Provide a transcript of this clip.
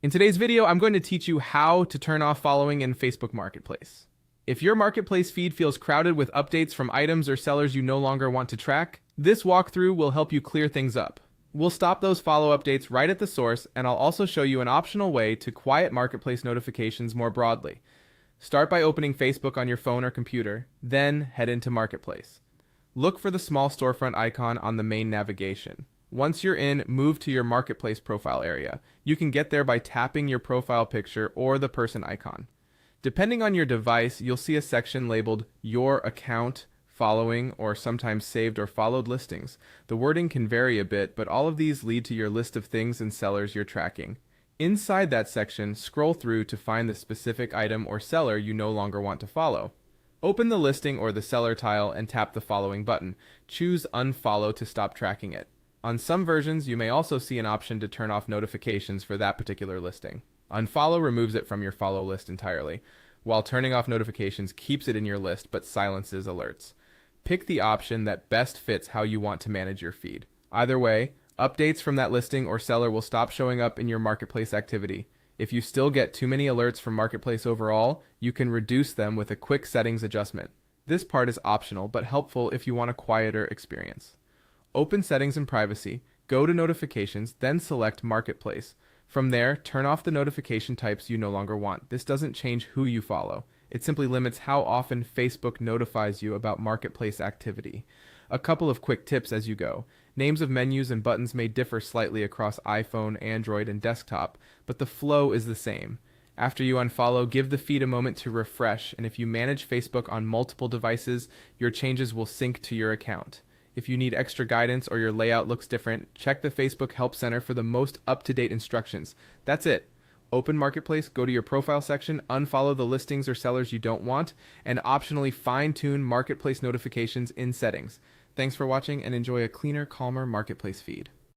In today's video, I'm going to teach you how to turn off following in Facebook Marketplace. If your Marketplace feed feels crowded with updates from items or sellers you no longer want to track, this walkthrough will help you clear things up. We'll stop those follow updates right at the source, and I'll also show you an optional way to quiet Marketplace notifications more broadly. Start by opening Facebook on your phone or computer, then head into Marketplace. Look for the small storefront icon on the main navigation. Once you're in, move to your Marketplace profile area. You can get there by tapping your profile picture or the person icon. Depending on your device, you'll see a section labeled Your Account, Following, or sometimes Saved or Followed Listings. The wording can vary a bit, but all of these lead to your list of things and sellers you're tracking. Inside that section, scroll through to find the specific item or seller you no longer want to follow. Open the listing or the seller tile and tap the following button. Choose Unfollow to stop tracking it. On some versions, you may also see an option to turn off notifications for that particular listing. Unfollow removes it from your follow list entirely, while turning off notifications keeps it in your list but silences alerts. Pick the option that best fits how you want to manage your feed. Either way, updates from that listing or seller will stop showing up in your Marketplace activity. If you still get too many alerts from Marketplace overall, you can reduce them with a quick settings adjustment. This part is optional but helpful if you want a quieter experience. Open Settings and Privacy, go to Notifications, then select Marketplace. From there, turn off the notification types you no longer want. This doesn't change who you follow. It simply limits how often Facebook notifies you about Marketplace activity. A couple of quick tips as you go. Names of menus and buttons may differ slightly across iPhone, Android, and desktop, but the flow is the same. After you unfollow, give the feed a moment to refresh, and if you manage Facebook on multiple devices, your changes will sync to your account. If you need extra guidance or your layout looks different, check the Facebook Help Center for the most up-to-date instructions. That's it. Open Marketplace, go to your profile section, unfollow the listings or sellers you don't want, and optionally fine-tune Marketplace notifications in settings. Thanks for watching and enjoy a cleaner, calmer Marketplace feed.